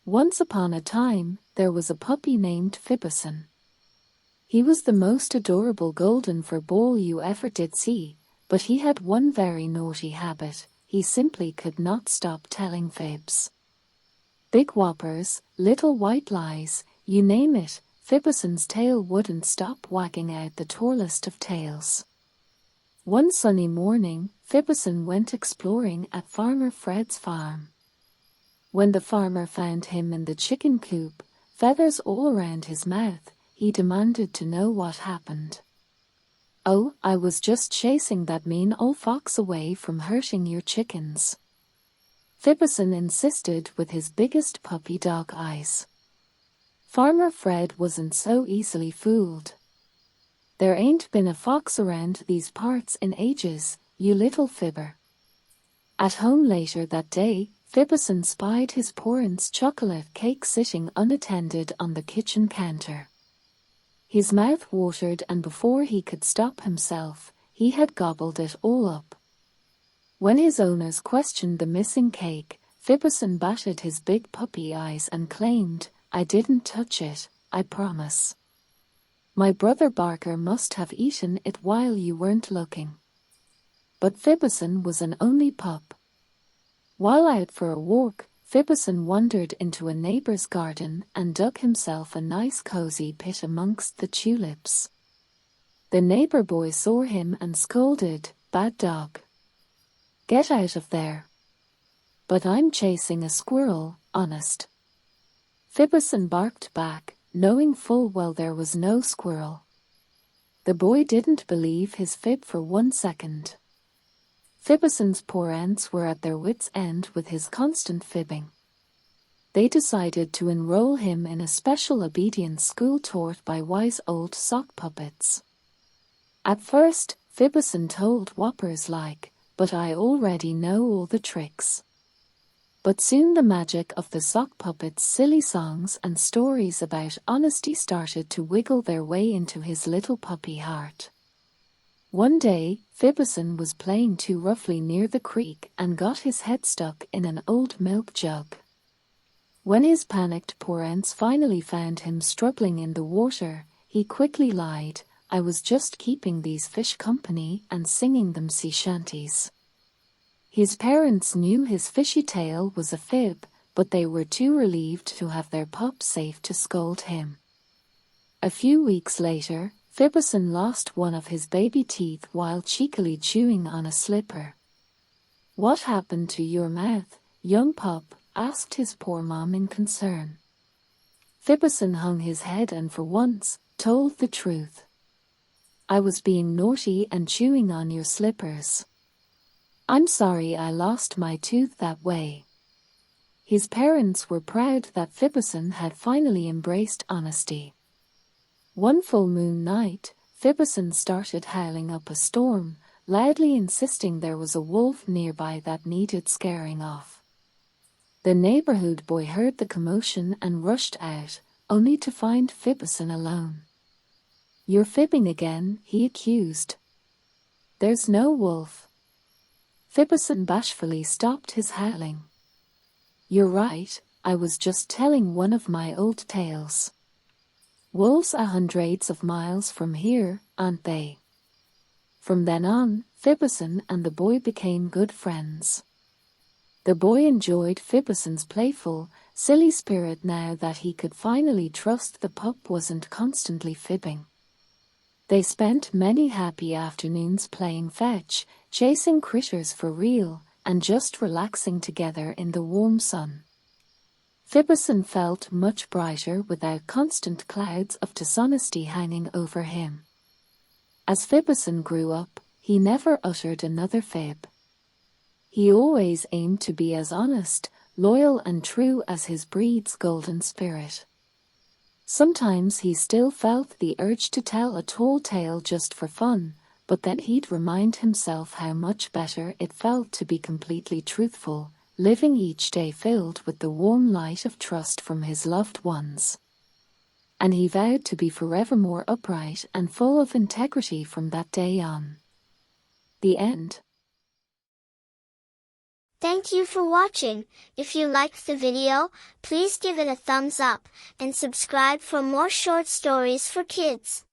Once upon a time, there was a puppy named Fibberson. He was the most adorable golden fur ball you ever did see, but he had one very naughty habit: he simply could not stop telling fibs. Big whoppers, little white lies, you name it, Fibberson's tail wouldn't stop wagging out the tallest of tails. One sunny morning, Fibberson went exploring at Farmer Fred's farm. When the farmer found him in the chicken coop, feathers all around his mouth, he demanded to know what happened. "Oh, I was just chasing that mean old fox away from hurting your chickens," Fibberson insisted with his biggest puppy dog eyes. Farmer Fred wasn't so easily fooled. "There ain't been a fox around these parts in ages, you little fibber." At home later that day, Fibberson spied his parents' chocolate cake sitting unattended on the kitchen counter. His mouth watered, and before he could stop himself, he had gobbled it all up. When his owners questioned the missing cake, Fibberson batted his big puppy eyes and claimed, "I didn't touch it, I promise. My brother Barker must have eaten it while you weren't looking." But Fibberson was an only pup. While out for a walk, Fibberson wandered into a neighbor's garden and dug himself a nice cozy pit amongst the tulips. The neighbor boy saw him and scolded, "Bad dog. Get out of there." "But I'm chasing a squirrel, honest," Fibberson barked back, knowing full well there was no squirrel. The boy didn't believe his fib for 1 second. Fibberson's parents were at their wits' end with his constant fibbing. They decided to enroll him in a special obedience school taught by wise old sock puppets. At first, Fibberson told whoppers like, "But I already know all the tricks." But soon the magic of the sock puppets' silly songs and stories about honesty started to wiggle their way into his little puppy heart. One day, Fibberson was playing too roughly near the creek and got his head stuck in an old milk jug. When his panicked parents finally found him struggling in the water, he quickly lied, "I was just keeping these fish company and singing them sea shanties." His parents knew his fishy tale was a fib, but they were too relieved to have their pup safe to scold him. A few weeks later, Fibberson lost one of his baby teeth while cheekily chewing on a slipper. "What happened to your mouth, young pup?" asked his poor mom in concern. Fibberson hung his head and for once, told the truth. "I was being naughty and chewing on your slippers. I'm sorry I lost my tooth that way." His parents were proud that Fibberson had finally embraced honesty. One full moon night, Fibberson started howling up a storm, loudly insisting there was a wolf nearby that needed scaring off. The neighborhood boy heard the commotion and rushed out, only to find Fibberson alone. "You're fibbing again," he accused. "There's no wolf." Fibberson bashfully stopped his howling. "You're right, I was just telling one of my old tales. Wolves are hundreds of miles from here, aren't they?" From then on, Fibberson and the boy became good friends. The boy enjoyed Fibberson's playful, silly spirit now that he could finally trust the pup wasn't constantly fibbing. They spent many happy afternoons playing fetch, chasing critters for real, and just relaxing together in the warm sun. Fibberson felt much brighter without constant clouds of dishonesty hanging over him. As Fibberson grew up, he never uttered another fib. He always aimed to be as honest, loyal and true as his breed's golden spirit. Sometimes he still felt the urge to tell a tall tale just for fun, but then he'd remind himself how much better it felt to be completely truthful, living each day filled with the warm light of trust from his loved ones. And he vowed to be forevermore upright and full of integrity from that day on. The end. Thank you for watching. If you liked the video, please give it a thumbs up, and subscribe for more short stories for kids.